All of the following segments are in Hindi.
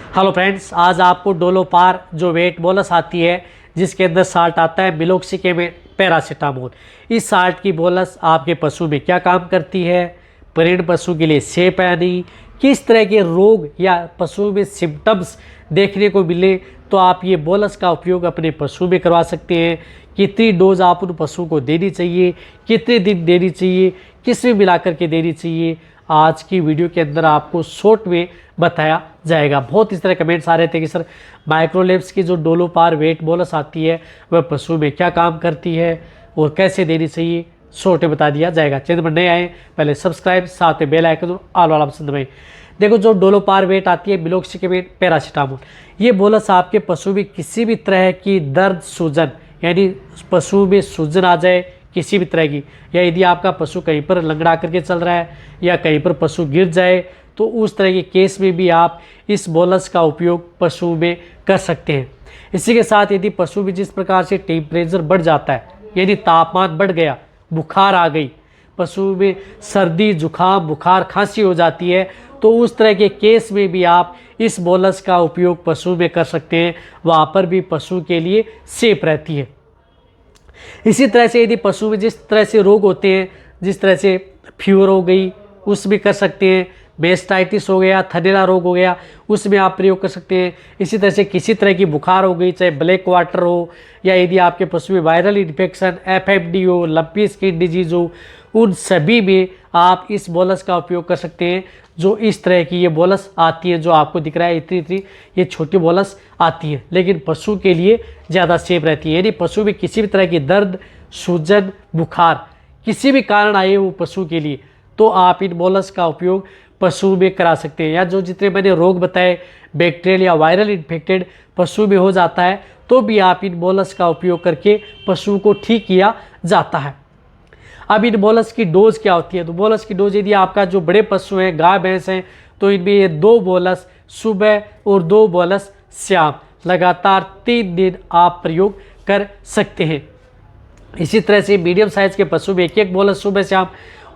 हेलो फ्रेंड्स, आज आपको डोलोपार जो वेट बोलस आती है जिसके अंदर साल्ट आता है मिलोक्सिकेमेट पैरासीटामोल। इस साल्ट की बोलस आपके पशु में क्या काम करती है, परिण पशु के लिए सेफ है नहीं, किस तरह के रोग या पशु में सिम्टम्स देखने को मिले तो आप ये बोलस का उपयोग अपने पशु में करवा सकते हैं। कितनी डोज आप उन पशु को देनी चाहिए, कितने दिन देनी चाहिए, किस में मिला करके देनी चाहिए, आज की वीडियो के अंदर आपको शॉर्ट में बताया जाएगा। बहुत इस तरह कमेंट्स आ रहे थे कि सर माइक्रोलेब्स की जो डोलोपार वेट बोलस आती है वह पशु में क्या काम करती है और कैसे देनी चाहिए, शॉर्ट में बता दिया जाएगा। चैनल पर नए आए पहले सब्सक्राइब, साथ में बेल आइकन और ऑल वाला ऑप्शन दबाएं। देखो, जो डोलोपार वेट आती है मिलोक्सिकेमेट पैरासीटामोल, ये बोलस आपके पशु में किसी भी तरह की दर्द सूजन यानी पशु में सूजन आ जाए किसी भी तरह की, या यदि आपका पशु कहीं पर लंगड़ा करके चल रहा है या कहीं पर पशु गिर जाए तो उस तरह के केस में भी आप इस बोलस का उपयोग पशु में कर सकते हैं। इसी के साथ यदि पशु में जिस प्रकार से टेम्परेचर बढ़ जाता है यानी तापमान बढ़ गया, बुखार आ गई, पशु में सर्दी जुकाम बुखार खांसी हो जाती है, तो उस तरह के केस में भी आप इस बोलस का उपयोग पशु में कर सकते हैं। वहाँ पर भी पशु के लिए सेफ रहती है। इसी तरह से यदि पशु में जिस तरह से रोग होते हैं, जिस तरह से फीवर हो गई उसमें कर सकते हैं, मेस्टाइटिस हो गया, थनेला रोग हो गया उसमें आप प्रयोग कर सकते हैं। इसी तरह से किसी तरह की बुखार हो गई, चाहे ब्लैक वाटर हो या यदि आपके पशु में वायरल इन्फेक्शन, एफएमडी हो, लंपी स्किन डिजीज हो, उन सभी में आप इस बोलस का उपयोग कर सकते हैं। जो इस तरह की ये बोलस आती है जो आपको दिख रहा है, इतनी ये छोटी बोलस आती है, लेकिन पशु के लिए ज़्यादा सेफ रहती है। यानी पशु में किसी भी तरह की दर्द सूजन बुखार किसी भी कारण आए वो पशु के लिए, तो आप इन बोलस का उपयोग पशु में करा सकते हैं। या जो जितने मैंने रोग बताए बैक्टीरियल या वायरल इन्फेक्टेड पशु में हो जाता है तो भी आप इन बोलस का उपयोग करके पशु को ठीक किया जाता है। अब इन बोलस की डोज क्या होती है, तो बोलस की डोज यदि आपका जो बड़े पशु हैं, गाय भैंस हैं, तो इनमें ये 2 बोलस सुबह और 2 बोलस शाम लगातार 3 दिन आप प्रयोग कर सकते हैं। इसी तरह से मीडियम साइज के पशु में 1-1 बोलस सुबह शाम,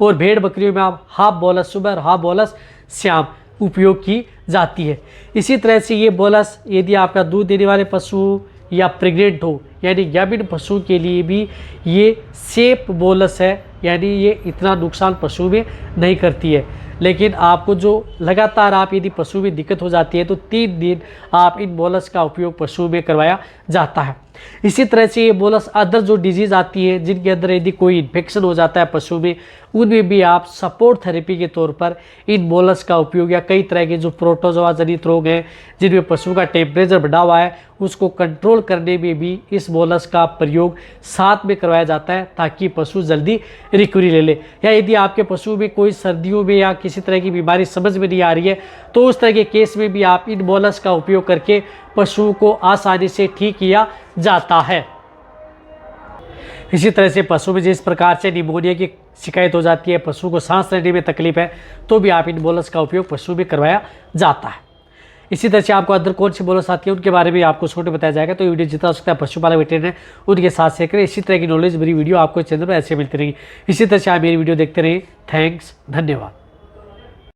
और भेड़ बकरियों में आप हाफ बोलस सुबह और हाफ बोलस शाम उपयोग की जाती है। इसी तरह से ये बोलस यदि आपका दूध देने वाले पशु या प्रेग्नेंट हो यानी गाभिन पशु के लिए भी ये सेफ बोलस है, यानी ये इतना नुकसान पशु में नहीं करती है। लेकिन आपको जो लगातार आप यदि पशु में दिक्कत हो जाती है तो 3 दिन आप इन बोलस का उपयोग पशु में करवाया जाता है। इसी तरह से ये बोलस अदर जो डिजीज़ आती है जिनके अंदर यदि कोई इन्फेक्शन हो जाता है पशु में, उनमें भी आप सपोर्ट थेरेपी के तौर पर इन बोलस का उपयोग, या कई तरह के जो प्रोटोजोआ जनित रोग हैं जिनमें पशु का टेम्परेचर बढ़ा हुआ है उसको कंट्रोल करने में भी इस बोलस का प्रयोग साथ में करवाया जाता है ताकि पशु जल्दी रिकवरी ले ले। या यदि आपके पशु में कोई सर्दियों में या किसी तरह की बीमारी समझ में नहीं आ रही है तो उस तरह के केस में भी आप इन बोलस का उपयोग करके पशु को आसानी से ठीक किया जाता है। इसी तरह से पशु में जिस प्रकार से निमोनिया की शिकायत हो जाती है, पशु को सांस लेने में तकलीफ है, तो भी आप इन बोलस का उपयोग पशु में करवाया जाता है। इसी तरह से आपको अदर कौन सी बोलस आती है उनके बारे में आपको छोटे बताया जाएगा। तो वीडियो जितना हो सकता है पशुपालक वेटेरिनरी उनके साथ शेयर करें। इसी तरह की नॉलेज भरी वीडियो आपको चैनल पर ऐसे मिलती रहेगी। इसी तरह से आप मेरी वीडियो देखते रहिए। थैंक्स, धन्यवाद।